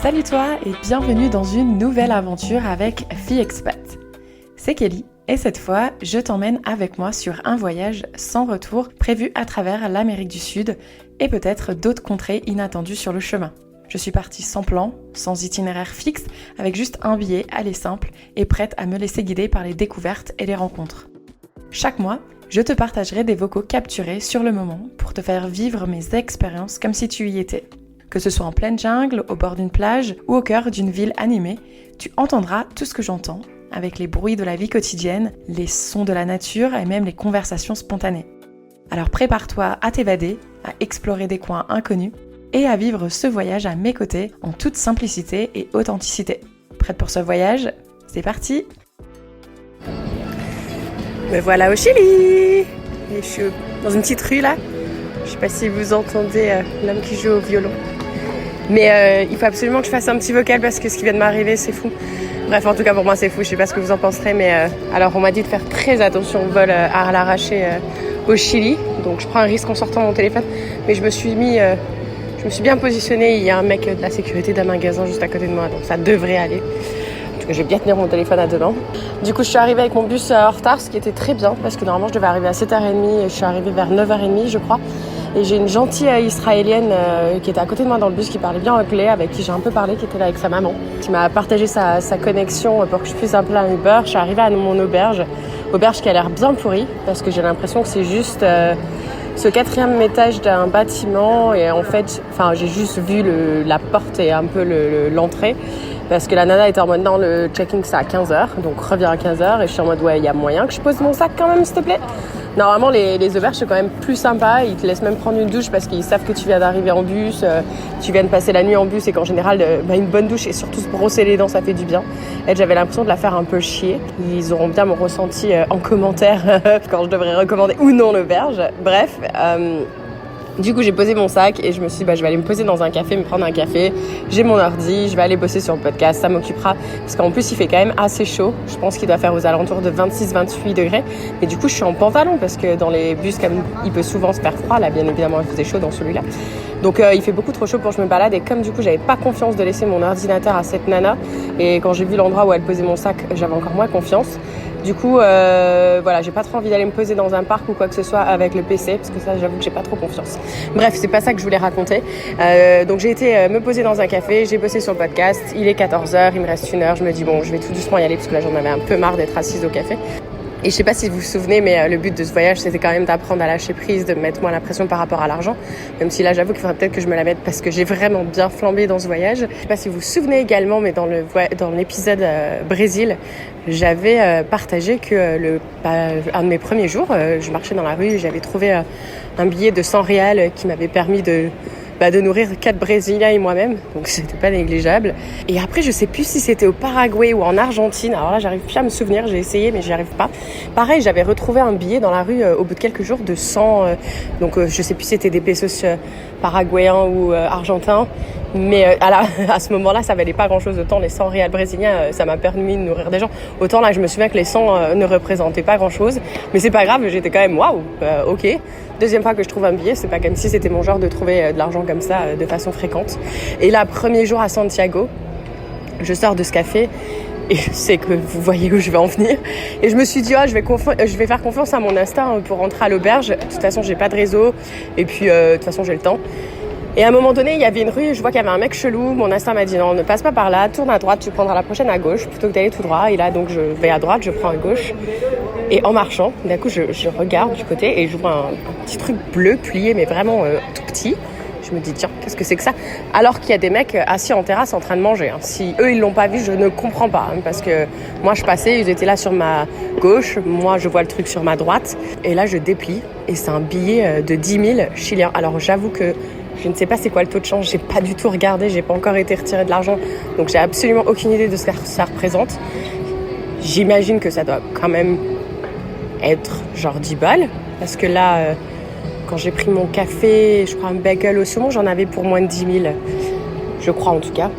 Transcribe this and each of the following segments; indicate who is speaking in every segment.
Speaker 1: Salut toi et bienvenue dans une nouvelle aventure avec Fille Expat. C'est Kelly et cette fois, je t'emmène avec moi sur un voyage sans retour prévu à travers l'Amérique du Sud et peut-être d'autres contrées inattendues sur le chemin. Je suis partie sans plan, sans itinéraire fixe, avec juste un billet aller simple et prête à me laisser guider par les découvertes et les rencontres. Chaque mois, je te partagerai des vocaux capturés sur le moment pour te faire vivre mes expériences comme si tu y étais. Que ce soit en pleine jungle, au bord d'une plage ou au cœur d'une ville animée, tu entendras tout ce que j'entends, avec les bruits de la vie quotidienne, les sons de la nature et même les conversations spontanées. Alors prépare-toi à t'évader, à explorer des coins inconnus et à vivre ce voyage à mes côtés en toute simplicité et authenticité. Prête pour ce voyage ? C'est parti ! Me voilà au Chili et je suis dans une petite rue là. Je sais pas si vous entendez l'homme qui joue au violon. Mais il faut absolument que je fasse un petit vocal parce que ce qui vient de m'arriver c'est fou. Bref, en tout cas pour moi c'est fou, je sais pas ce que vous en penserez, mais alors on m'a dit de faire très attention au vol à l'arraché au Chili. Donc je prends un risque en sortant mon téléphone, mais je me suis bien positionnée. Il y a un mec de la sécurité d'un magasin juste à côté de moi, donc ça devrait aller. Je vais bien tenir mon téléphone à deux mains. Du coup, je suis arrivée avec mon bus en retard, ce qui était très bien, parce que normalement, je devais arriver à 7h30 et je suis arrivée vers 9h30, je crois. Et j'ai une gentille israélienne qui était à côté de moi dans le bus, qui parlait bien anglais, avec qui j'ai un peu parlé, qui était là avec sa maman, qui m'a partagé sa connexion pour que je puisse appeler un Uber. Je suis arrivée à mon auberge qui a l'air bien pourrie, parce que j'ai l'impression que c'est juste ce 4e étage d'un bâtiment. Et en fait, j'ai juste vu la porte et un peu l'entrée. Parce que la nana était en mode non, le check-in c'est à 15h, donc reviens à 15h. Et je suis en mode ouais, il y a moyen que je pose mon sac quand même, s'il te plaît. Normalement, les auberges c'est quand même plus sympa. Ils te laissent même prendre une douche parce qu'ils savent que tu viens d'arriver en bus, tu viens de passer la nuit en bus et qu'en général, une bonne douche et surtout se brosser les dents, ça fait du bien. Et j'avais l'impression de la faire un peu chier. Ils auront bien mon ressenti en commentaire quand je devrais recommander ou non l'auberge. Bref. Du coup, j'ai posé mon sac et je me suis dit, je vais aller me poser dans un café, me prendre un café. J'ai mon ordi, je vais aller bosser sur le podcast, ça m'occupera. Parce qu'en plus, il fait quand même assez chaud. Je pense qu'il doit faire aux alentours de 26-28 degrés. Et du coup, je suis en pantalon parce que dans les bus, comme il peut souvent se faire froid, là, bien évidemment, il faisait chaud dans celui-là. Donc, il fait beaucoup trop chaud pour que je me balade. Et comme du coup, j'avais pas confiance de laisser mon ordinateur à cette nana. Et quand j'ai vu l'endroit où elle posait mon sac, j'avais encore moins confiance. Du coup, j'ai pas trop envie d'aller me poser dans un parc ou quoi que ce soit avec le PC, parce que ça, j'avoue que j'ai pas trop confiance. Bref, c'est pas ça que je voulais raconter. Donc j'ai été me poser dans un café, j'ai bossé sur le podcast. Il est 14h, il me reste 1 heure. Je me dis je vais tout doucement y aller parce que là, j'en avais un peu marre d'être assise au café. Et je sais pas si vous vous souvenez, mais le but de ce voyage, c'était quand même d'apprendre à lâcher prise, de mettre moins la pression par rapport à l'argent. Même si là, j'avoue qu'il faudrait peut-être que je me la mette parce que j'ai vraiment bien flambé dans ce voyage. Je sais pas si vous vous souvenez également, mais dans l'épisode Brésil, j'avais partagé que un de mes premiers jours, je marchais dans la rue et j'avais trouvé un billet de 100 reals qui m'avait permis de nourrir 4 Brésiliens et moi-même, donc c'était pas négligeable. Et après, je sais plus si c'était au Paraguay ou en Argentine, alors là, j'arrive plus à me souvenir, j'ai essayé, mais j'y arrive pas. Pareil, j'avais retrouvé un billet dans la rue au bout de quelques jours de 100, je sais plus si c'était des pesos paraguayens ou argentins, mais à ce moment-là, ça valait pas grand-chose. Autant les 100 réals brésiliens, ça m'a permis de nourrir des gens. Autant là, je me souviens que les 100 ne représentaient pas grand-chose, mais c'est pas grave, j'étais quand même waouh, ok. Deuxième fois que je trouve un billet, c'est pas comme si c'était mon genre de trouver de l'argent comme ça de façon fréquente. Et là, premier jour à Santiago, je sors de ce café et je sais que vous voyez où je vais en venir. Et je me suis dit, je vais faire confiance à mon instinct pour rentrer à l'auberge. De toute façon, j'ai pas de réseau et puis de toute façon, j'ai le temps. Et à un moment donné, il y avait une rue, je vois qu'il y avait un mec chelou. Mon instinct m'a dit non, ne passe pas par là, tourne à droite, tu prendras la prochaine à gauche plutôt que d'aller tout droit. Et là, donc, je vais à droite, je prends à gauche. Et en marchant, d'un coup, je regarde du côté et je vois un petit truc bleu plié, mais vraiment tout petit. Je me dis, tiens, qu'est-ce que c'est que ça ? Alors qu'il y a des mecs assis en terrasse en train de manger. Si eux, ils l'ont pas vu, je ne comprends pas. Parce que moi, je passais, ils étaient là sur ma gauche. Moi, je vois le truc sur ma droite. Et là, je déplie. Et c'est un billet de 10 000 chiliens. Alors, j'avoue que je ne sais pas c'est quoi le taux de change. J'ai pas du tout regardé. J'ai pas encore été retiré de l'argent. Donc, j'ai absolument aucune idée de ce que ça représente. J'imagine que ça doit quand même être genre 10 balles. Parce que là... quand j'ai pris mon café, je crois un bagel au saumon, j'en avais pour moins de 10 000. Je crois en tout cas.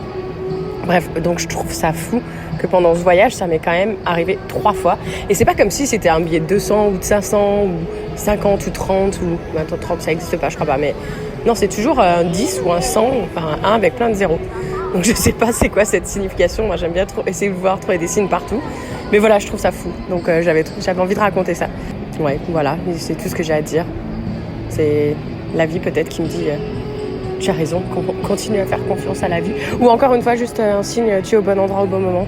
Speaker 1: Bref, donc je trouve ça fou que pendant ce voyage, ça m'est quand même arrivé 3 fois. Et c'est pas comme si c'était un billet de 200 ou de 500 ou 50 ou 30 ou... Attends, 30, ça n'existe pas, je crois pas. Mais non, c'est toujours un 10 ou un 100, enfin un avec plein de zéros. Donc je sais pas c'est quoi cette signification. Moi j'aime bien essayer de voir trouver des signes partout. Mais voilà, je trouve ça fou. Donc j'avais envie de raconter ça. Ouais, voilà, c'est tout ce que j'ai à dire. C'est la vie peut-être qui me dit tu as raison, continue à faire confiance à la vie. Ou encore une fois, juste un signe, tu es au bon endroit au bon moment.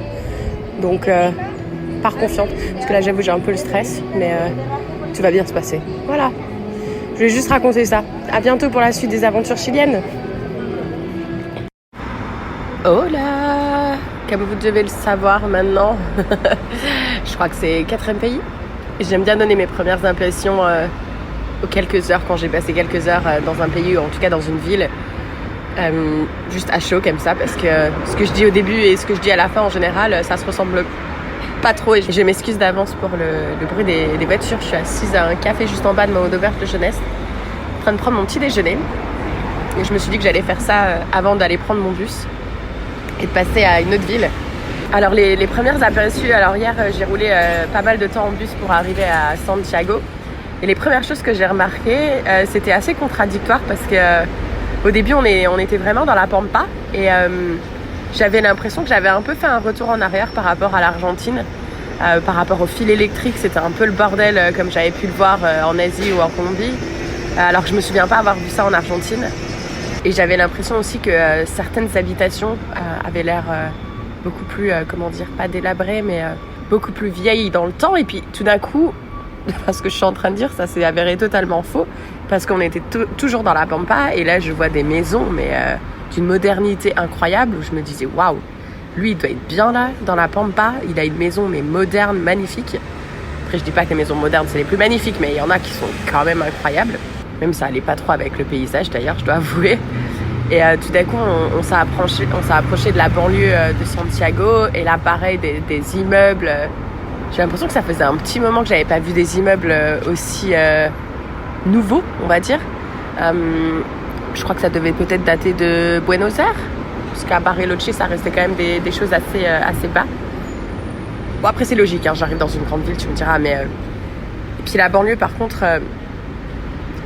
Speaker 1: Donc pars confiante. Parce que là j'avoue j'ai un peu le stress, mais tout va bien se passer. Voilà. Je vais juste raconter ça. À bientôt pour la suite des aventures chiliennes. Hola! Comme vous devez le savoir maintenant, je crois que c'est 4e pays. J'aime bien donner mes premières impressions aux quelques heures, quand j'ai passé quelques heures dans un pays, ou en tout cas dans une ville, juste à chaud comme ça, parce que ce que je dis au début et ce que je dis à la fin en général, ça se ressemble pas trop. Et je m'excuse d'avance pour le bruit des voitures. Je suis assise à un café juste en bas de mon auberge de jeunesse, en train de prendre mon petit déjeuner. Et je me suis dit que j'allais faire ça avant d'aller prendre mon bus et de passer à une autre ville. Alors les premières aperçus, alors hier j'ai roulé pas mal de temps en bus pour arriver à Santiago. Et les premières choses que j'ai remarquées, c'était assez contradictoire parce que au début on était vraiment dans la pampa et j'avais l'impression que j'avais un peu fait un retour en arrière par rapport à l'Argentine, par rapport au fil électrique. C'était un peu le bordel comme j'avais pu le voir en Asie ou en Colombie, alors que je me souviens pas avoir vu ça en Argentine. Et j'avais l'impression aussi que certaines habitations avaient l'air beaucoup plus, pas délabrées, mais beaucoup plus vieilles dans le temps. Et puis tout d'un coup, ce que je suis en train de dire, ça s'est avéré totalement faux, parce qu'on était toujours dans la pampa, et là je vois des maisons, mais d'une modernité incroyable, où je me disais, waouh, lui il doit être bien là, dans la pampa, il a une maison mais moderne, magnifique. Après je dis pas que les maisons modernes c'est les plus magnifiques, mais il y en a qui sont quand même incroyables. Même ça allait pas trop avec le paysage d'ailleurs, je dois avouer. Et tout d'un coup, on s'est approché de la banlieue de Santiago. Et là, pareil, des immeubles. J'ai l'impression que ça faisait un petit moment que j'avais pas vu des immeubles aussi nouveaux, on va dire. Je crois que ça devait peut-être dater de Buenos Aires. Parce qu'à Bariloche, ça restait quand même des choses assez bas. Bon, après, c'est logique, hein, j'arrive dans une grande ville, tu me diras. Mais et puis la banlieue, par contre...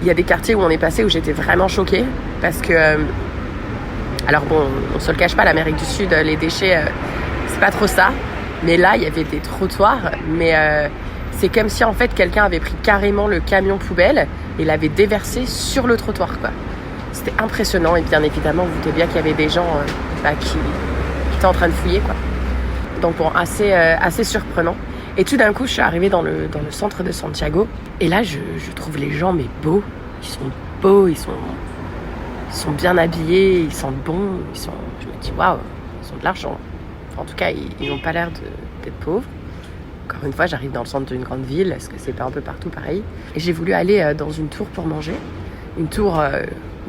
Speaker 1: il y a des quartiers où on est passé où j'étais vraiment choquée parce que alors bon, on se le cache pas, l'Amérique du Sud, les déchets c'est pas trop ça, mais là il y avait des trottoirs, mais c'est comme si en fait quelqu'un avait pris carrément le camion poubelle et l'avait déversé sur le trottoir, quoi. C'était impressionnant. Et bien évidemment vous doutez bien qu'il y avait des gens qui étaient en train de fouiller, quoi. Donc bon, assez surprenant. Et tout d'un coup, je suis arrivée dans le centre de Santiago. Et là, je trouve les gens, mais beaux. Ils sont beaux, ils sont bien habillés, ils sentent bon. Je me dis, waouh, ils ont de l'argent. Enfin, en tout cas, ils n'ont pas l'air d'être pauvres. Encore une fois, j'arrive dans le centre d'une grande ville. Est-ce que c'est pas un peu partout pareil? Et j'ai voulu aller dans une tour pour manger. Une tour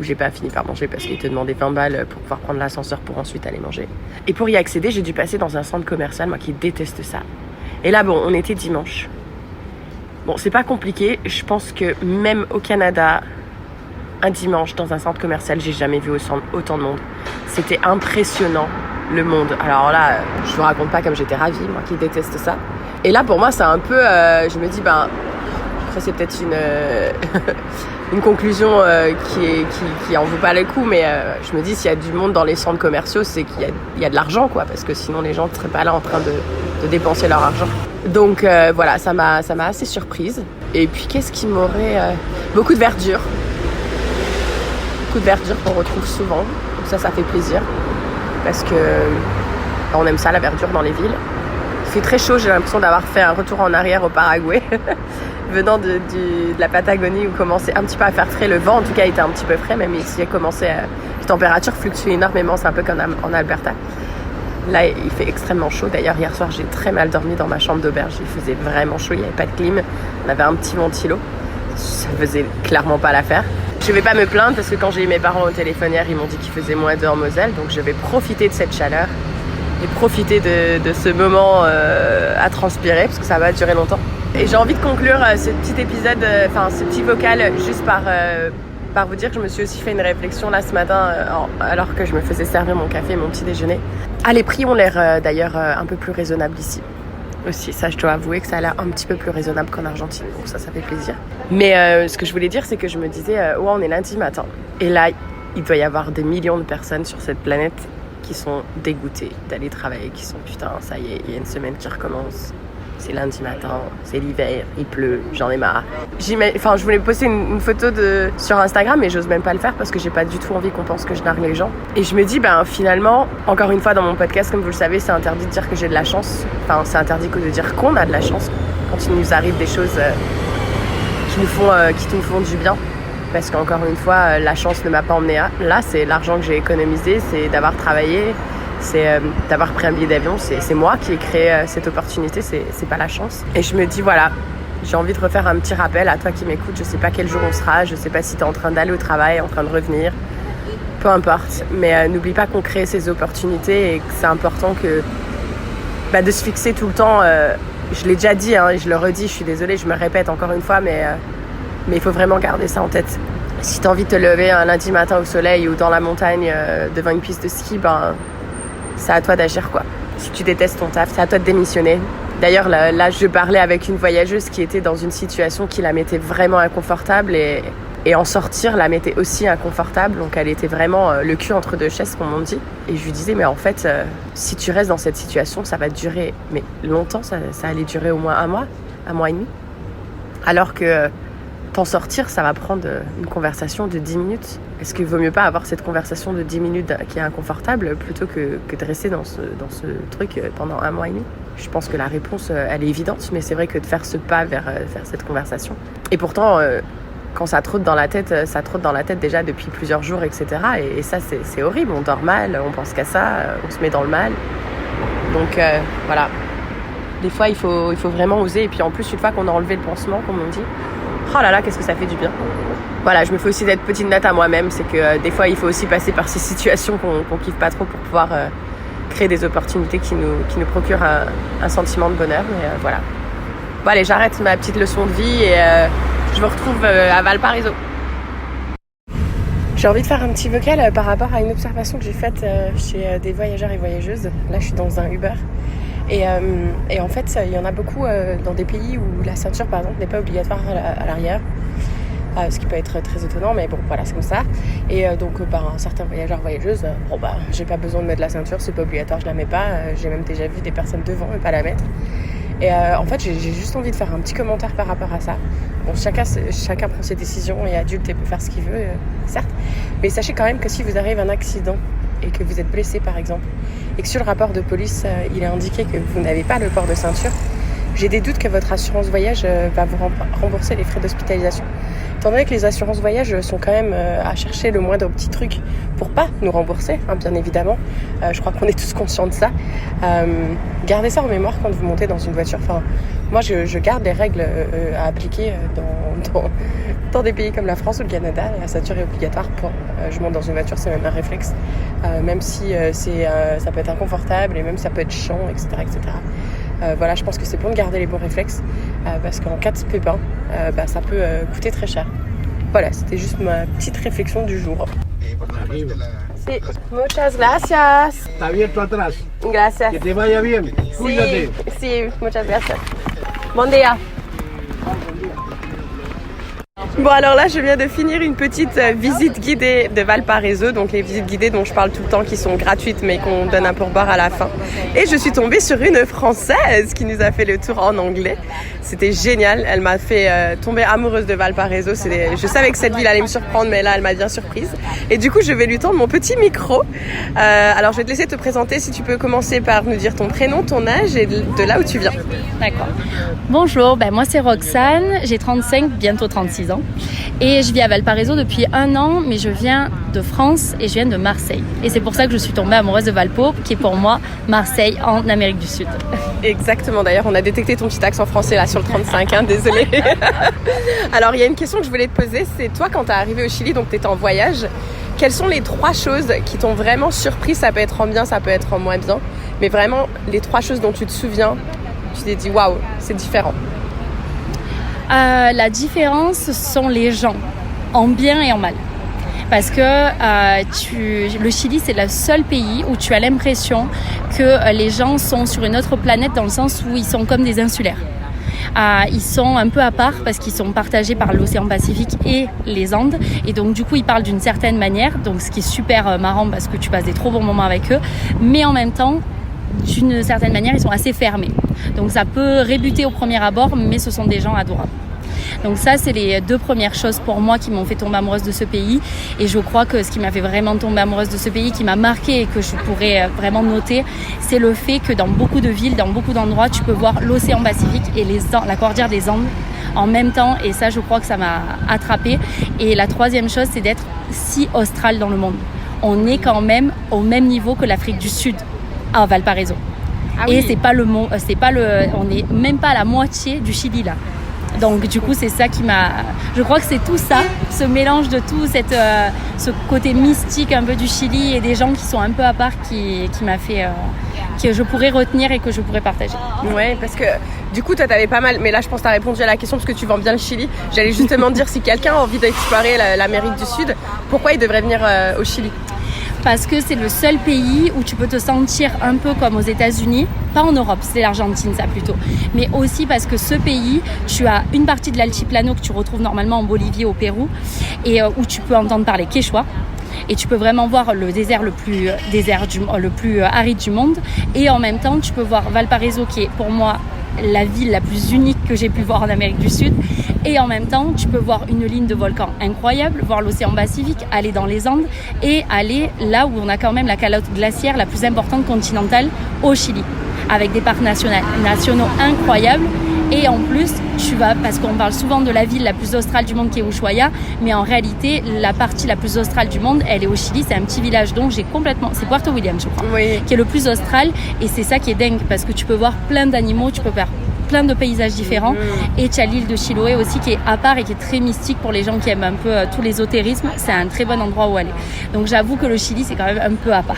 Speaker 1: où j'ai pas fini par manger parce qu'il te demandait 20 balles pour pouvoir prendre l'ascenseur pour ensuite aller manger. Et pour y accéder, j'ai dû passer dans un centre commercial, moi qui déteste ça. Et là, bon, on était dimanche. Bon, c'est pas compliqué. Je pense que même au Canada, un dimanche dans un centre commercial, j'ai jamais vu autant de monde. C'était impressionnant, le monde. Alors là, je vous raconte pas comme j'étais ravie, moi qui déteste ça. Et là, pour moi, c'est un peu... je me dis, après, c'est peut-être une conclusion qui en vaut pas le coup, mais je me dis, s'il y a du monde dans les centres commerciaux, c'est qu'il y a de l'argent, quoi, parce que sinon, les gens ne seraient pas là en train de dépenser leur argent. Donc voilà, ça m'a assez surprise. Et puis qu'est-ce qui m'aurait... beaucoup de verdure. Beaucoup de verdure qu'on retrouve souvent. Donc ça fait plaisir. Parce que on aime ça, la verdure dans les villes. Il fait très chaud, j'ai l'impression d'avoir fait un retour en arrière au Paraguay. Venant de la Patagonie où commençait un petit peu à faire frais. Le vent en tout cas était un petit peu frais, même ici les températures fluctuent énormément, c'est un peu comme en Alberta. Là, il fait extrêmement chaud. D'ailleurs, hier soir, j'ai très mal dormi dans ma chambre d'auberge. Il faisait vraiment chaud, il n'y avait pas de clim. On avait un petit ventilo. Ça faisait clairement pas l'affaire. Je vais pas me plaindre parce que quand j'ai eu mes parents au téléphone hier, ils m'ont dit qu'il faisait moins 2 en Moselle. Donc, je vais profiter de cette chaleur et profiter de ce moment à transpirer parce que ça va durer longtemps. Et j'ai envie de conclure ce petit épisode, ce petit vocal juste par vous dire que je me suis aussi fait une réflexion là ce matin alors que je me faisais servir mon café et mon petit déjeuner. Les prix ont l'air d'ailleurs un peu plus raisonnables ici. Aussi, ça je dois avouer que ça a l'air un petit peu plus raisonnable qu'en Argentine, donc ça fait plaisir. Mais ce que je voulais dire, c'est que je me disais, on est lundi matin. Et là, il doit y avoir des millions de personnes sur cette planète qui sont dégoûtés d'aller travailler, qui sont putain, ça y est, il y a une semaine qui recommence. C'est lundi matin, c'est l'hiver, il pleut, j'en ai marre. Je voulais poster une photo sur Instagram, mais j'ose même pas le faire parce que j'ai pas du tout envie qu'on pense que je nargue les gens. Et je me dis, finalement, encore une fois, dans mon podcast, comme vous le savez, c'est interdit de dire que j'ai de la chance. Enfin, c'est interdit que de dire qu'on a de la chance quand il nous arrive des choses qui nous font du bien. Parce qu'encore une fois, la chance ne m'a pas emmenée là. C'est l'argent que j'ai économisé, c'est d'avoir travaillé. C'est d'avoir pris un billet d'avion, c'est moi qui ai créé cette opportunité, c'est pas la chance. Et je me dis voilà, j'ai envie de refaire un petit rappel à toi qui m'écoutes, je sais pas quel jour on sera, je sais pas si t'es en train d'aller au travail, en train de revenir, peu importe. Mais n'oublie pas qu'on crée ces opportunités et que c'est important de se fixer tout le temps. Je l'ai déjà dit et je le redis, je suis désolée, je me répète encore une fois, mais il faut vraiment garder ça en tête. Si t'as envie de te lever un lundi matin au soleil ou dans la montagne devant une piste de ski, c'est à toi d'agir quoi. Si tu détestes ton taf, c'est à toi de démissionner. D'ailleurs, là, je parlais avec une voyageuse qui était dans une situation qui la mettait vraiment inconfortable et en sortir la mettait aussi inconfortable. Donc elle était vraiment le cul entre deux chaises, comme on dit. Et je lui disais, mais en fait, si tu restes dans cette situation, ça va durer mais longtemps, ça allait durer au moins un mois et demi. Alors que t'en sortir, ça va prendre une conversation de 10 minutes. Est-ce qu'il vaut mieux pas avoir cette conversation de 10 minutes qui est inconfortable plutôt que de rester dans ce truc pendant un mois et demi? Je pense que la réponse, elle est évidente, mais c'est vrai que de faire ce pas vers cette conversation. Et pourtant, quand ça trotte dans la tête déjà depuis plusieurs jours, etc. Et ça, c'est horrible. On dort mal, on pense qu'à ça, on se met dans le mal. Donc voilà. Des fois, il faut vraiment oser. Et puis en plus, une fois qu'on a enlevé le pansement, comme on dit, oh là là, qu'est-ce que ça fait du bien. Voilà, je me fais aussi d'être petite note à moi-même. C'est que des fois, il faut aussi passer par ces situations qu'on kiffe pas trop pour pouvoir créer des opportunités qui nous procurent un sentiment de bonheur. Mais voilà. Bon allez, j'arrête ma petite leçon de vie et je vous retrouve à Valparaiso. J'ai envie de faire un petit vocal par rapport à une observation que j'ai faite chez des voyageurs et voyageuses. Là, je suis dans un Uber. Et en fait, il y en a beaucoup dans des pays où la ceinture, par exemple, n'est pas obligatoire à l'arrière. Ce qui peut être très étonnant, mais bon, voilà, c'est comme ça. Et donc, certains voyageurs, voyageuses, j'ai pas besoin de mettre la ceinture, c'est pas obligatoire, je la mets pas. J'ai même déjà vu des personnes devant et pas la mettre. Et en fait, j'ai juste envie de faire un petit commentaire par rapport à ça. Bon, chacun prend ses décisions et est adulte et peut faire ce qu'il veut, certes. Mais sachez quand même que si vous arrive un accident et que vous êtes blessé, par exemple, et que sur le rapport de police, il est indiqué que vous n'avez pas le port de ceinture, j'ai des doutes que votre assurance voyage va vous rembourser les frais d'hospitalisation. Étant donné que les assurances voyage sont quand même à chercher le moindre petit truc pour pas nous rembourser, bien évidemment. Je crois qu'on est tous conscients de ça. Gardez ça en mémoire quand vous montez dans une voiture. Enfin, moi, je garde les règles à appliquer dans des pays comme la France ou le Canada. La ceinture est obligatoire quand je monte dans une voiture, c'est même un réflexe. Même si ça peut être inconfortable et même ça peut être chiant, etc. etc. Voilà, je pense que c'est bon de garder les bons réflexes parce qu'en cas de pépin, ça peut coûter très cher. Voilà, c'était juste ma petite réflexion du jour. Sí, muchas gracias.
Speaker 2: Está abierto atrás.
Speaker 1: Gracias.
Speaker 2: Que te vaya bien. Cuídate.
Speaker 1: Sí, muchas gracias. Bon dia. Bon alors là je viens de finir une petite visite guidée de Valparaiso, donc les visites guidées dont je parle tout le temps qui sont gratuites mais qu'on donne un pourboire à la fin. Et je suis tombée sur une Française qui nous a fait le tour en anglais. C'était génial, elle m'a fait tomber amoureuse de Valparaiso. Je savais que cette ville allait me surprendre mais là elle m'a bien surprise. Et du coup je vais lui tendre mon petit micro. Alors je vais te laisser te présenter, si tu peux commencer par nous dire ton prénom, ton âge et de là où tu viens.
Speaker 3: D'accord. Bonjour, moi c'est Roxane, j'ai 35, bientôt 36 ans. Et je vis à Valparaiso depuis 1 an, mais je viens de France et je viens de Marseille. Et c'est pour ça que je suis tombée amoureuse de Valpo, qui est pour moi Marseille en Amérique du Sud.
Speaker 1: Exactement, d'ailleurs on a détecté ton petit accent français là sur le 35, désolé. Alors il y a une question que je voulais te poser, c'est toi quand t'es arrivé au Chili, donc t'étais en voyage, quelles sont les 3 choses qui t'ont vraiment surpris? Ça peut être en bien, ça peut être en moins bien, mais vraiment les 3 choses dont tu te souviens, tu t'es dit waouh, c'est différent.
Speaker 3: La différence, ce sont les gens, en bien et en mal. Parce que le Chili, c'est le seul pays où tu as l'impression que les gens sont sur une autre planète dans le sens où ils sont comme des insulaires. Ils sont un peu à part parce qu'ils sont partagés par l'océan Pacifique et les Andes. Et donc du coup, ils parlent d'une certaine manière. Donc ce qui est super marrant parce que tu passes des trop bons moments avec eux. Mais en même temps, d'une certaine manière, ils sont assez fermés. Donc ça peut rébuter au premier abord, mais ce sont des gens adorables. Donc ça, c'est les 2 premières choses pour moi qui m'ont fait tomber amoureuse de ce pays. Et je crois que ce qui m'a fait vraiment tomber amoureuse de ce pays, qui m'a marquée et que je pourrais vraiment noter, c'est le fait que dans beaucoup de villes, dans beaucoup d'endroits, tu peux voir l'océan Pacifique et la cordillère des Andes en même temps. Et ça, je crois que ça m'a attrapée. Et la 3e chose, c'est d'être si austral dans le monde. On est quand même au même niveau que l'Afrique du Sud à Valparaiso. Ah oui. Et on n'est même pas à la moitié du Chili là. Donc du coup, c'est ça qui m'a... Je crois que c'est tout ça, ce mélange de tout, ce côté mystique un peu du Chili et des gens qui sont un peu à part qui m'a fait... que je pourrais retenir et que je pourrais partager.
Speaker 1: Ouais, parce que du coup, toi, t'avais pas mal... Mais là, je pense que t'as répondu à la question parce que tu vends bien le Chili. J'allais justement dire, si quelqu'un a envie d'explorer l'Amérique du Sud, pourquoi il devrait venir au Chili ?
Speaker 3: Parce que c'est le seul pays où tu peux te sentir un peu comme aux États-Unis, pas en Europe, c'est l'Argentine ça plutôt, mais aussi parce que ce pays, tu as une partie de l'altiplano que tu retrouves normalement en Bolivie, au Pérou, et où tu peux entendre parler quechua. Et tu peux vraiment voir le désert le plus aride du monde. Et en même temps, tu peux voir Valparaiso, qui est pour moi la ville la plus unique que j'ai pu voir en Amérique du Sud. Et en même temps, tu peux voir une ligne de volcans incroyable, voir l'océan Pacifique, aller dans les Andes et aller là où on a quand même la calotte glaciaire la plus importante continentale au Chili, avec des parcs nationaux incroyables. Et en plus, tu vas, parce qu'on parle souvent de la ville la plus australe du monde qui est Ushuaia, mais en réalité, la partie la plus australe du monde, elle est au Chili, c'est un petit village dont c'est Puerto Williams, je crois, oui, qui est le plus austral. Et c'est ça qui est dingue, parce que tu peux voir plein d'animaux, tu peux faire plein de paysages différents. Et tu as l'île de Chiloé aussi qui est à part et qui est très mystique pour les gens qui aiment un peu tout l'ésotérisme. C'est un très bon endroit où aller. Donc j'avoue que le Chili, c'est quand même un peu à part.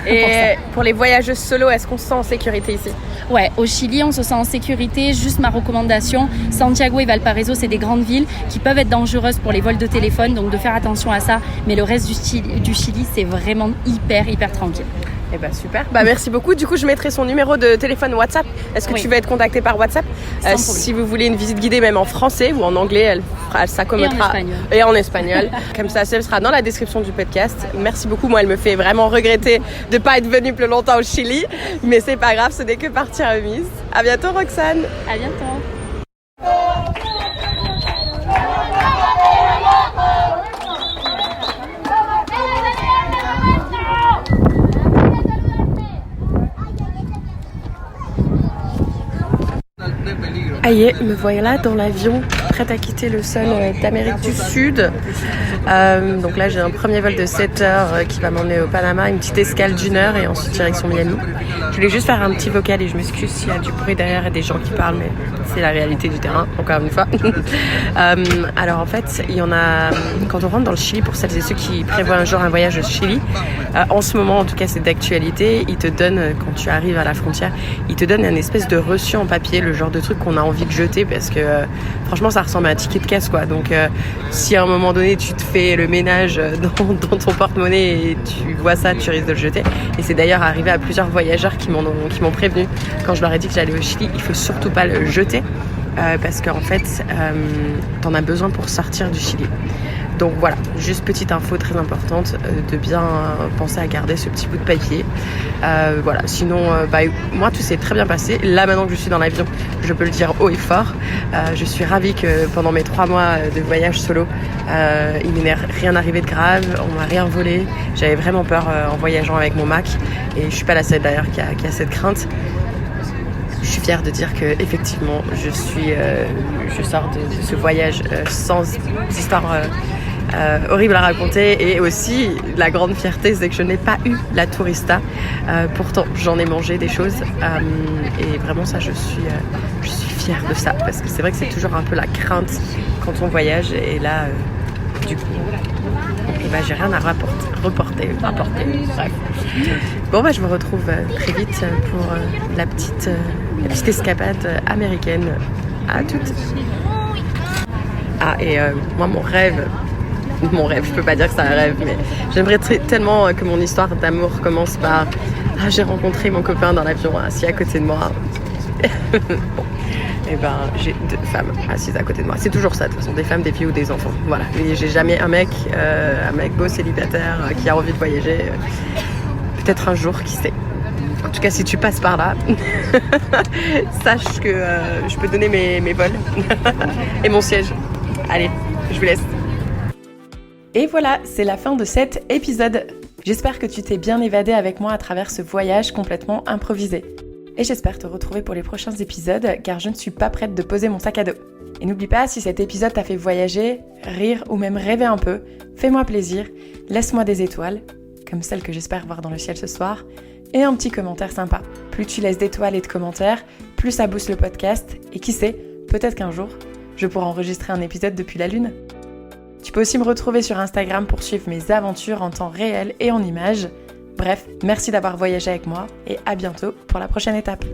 Speaker 1: Et pour les voyageuses solo, est-ce qu'on se sent en sécurité ici ?
Speaker 3: Ouais, au Chili, on se sent en sécurité. Juste ma recommandation, Santiago et Valparaiso, c'est des grandes villes qui peuvent être dangereuses pour les vols de téléphone, donc de faire attention à ça. Mais le reste du Chili, c'est vraiment hyper tranquille.
Speaker 1: Eh ben super, merci beaucoup. Du coup, je mettrai son numéro de téléphone WhatsApp. Est-ce que tu veux être contacté par WhatsApp ? Si vous voulez une visite guidée même en français ou en anglais, elle s'accommodera. Et en espagnol. Comme ça, elle sera dans la description du podcast. Merci beaucoup. Moi, elle me fait vraiment regretter de ne pas être venue plus longtemps au Chili. Mais c'est pas grave, ce n'est que partie remise. À bientôt, Roxane.
Speaker 3: À bientôt.
Speaker 1: Aïe, me voilà dans l'avion, prête à quitter le sol d'Amérique du Sud. Donc là, j'ai un premier vol de 7 heures qui va m'emmener au Panama, une petite escale d'1 heure et ensuite direction Miami. Je voulais juste faire un petit vocal et je m'excuse s'il y a du bruit derrière et des gens qui parlent, mais c'est la réalité du terrain, encore une fois. Alors en fait, il y en a, quand on rentre dans le Chili, pour celles et ceux qui prévoient un jour un voyage au Chili, en ce moment, en tout cas, c'est d'actualité. Ils te donnent, quand tu arrives à la frontière, ils te donnent une espèce de reçu en papier, le genre de truc qu'on a envie de jeter parce que franchement, ça ressemble à un ticket de caisse, quoi. Donc, si à un moment donné, tu te fais le ménage dans ton porte-monnaie et tu vois ça, tu risques de le jeter. Et c'est d'ailleurs arrivé à plusieurs voyageurs qui m'ont prévenu quand je leur ai dit que j'allais au Chili. Il faut surtout pas le jeter parce qu'en fait, t'en as besoin pour sortir du Chili. Donc voilà, juste petite info très importante, de bien penser à garder ce petit bout de papier. Voilà, sinon, moi tout s'est très bien passé. Là maintenant que je suis dans l'avion, je peux le dire haut et fort. Je suis ravie que pendant mes 3 mois de voyage solo, il ne m'est rien arrivé de grave, on m'a rien volé. J'avais vraiment peur en voyageant avec mon Mac et je suis pas la seule d'ailleurs qui a cette crainte. Je suis fière de dire que effectivement, je sors de ce voyage sans histoire horrible à raconter, et aussi la grande fierté, c'est que je n'ai pas eu la tourista. Pourtant, j'en ai mangé des choses et vraiment ça, je suis fière de ça parce que c'est vrai que c'est toujours un peu la crainte quand on voyage et là, du coup, j'ai rien à rapporter. Bref. Bon, je vous retrouve très vite pour la petite escapade américaine. À toutes. Ah, et moi, mon rêve, je peux pas dire que c'est un rêve, mais j'aimerais tellement que mon histoire d'amour commence par j'ai rencontré mon copain dans l'avion assis à côté de moi. Bon. et ben j'ai 2 femmes assises à côté de moi. C'est toujours ça de toute façon, des femmes, des filles ou des enfants. Voilà. Et j'ai jamais un mec beau célibataire qui a envie de voyager. Peut-être un jour, qui sait. En tout cas, si tu passes par là, sache que je peux donner mes vols et mon siège. Allez, je vous laisse. Et voilà, c'est la fin de cet épisode. J'espère que tu t'es bien évadé avec moi à travers ce voyage complètement improvisé. Et j'espère te retrouver pour les prochains épisodes, car je ne suis pas prête de poser mon sac à dos. Et n'oublie pas, si cet épisode t'a fait voyager, rire ou même rêver un peu, fais-moi plaisir, laisse-moi des étoiles, comme celles que j'espère voir dans le ciel ce soir, et un petit commentaire sympa. Plus tu laisses d'étoiles et de commentaires, plus ça booste le podcast, et qui sait, peut-être qu'un jour, je pourrai enregistrer un épisode depuis la Lune. Tu peux aussi me retrouver sur Instagram pour suivre mes aventures en temps réel et en images. Bref, merci d'avoir voyagé avec moi, et à bientôt pour la prochaine étape.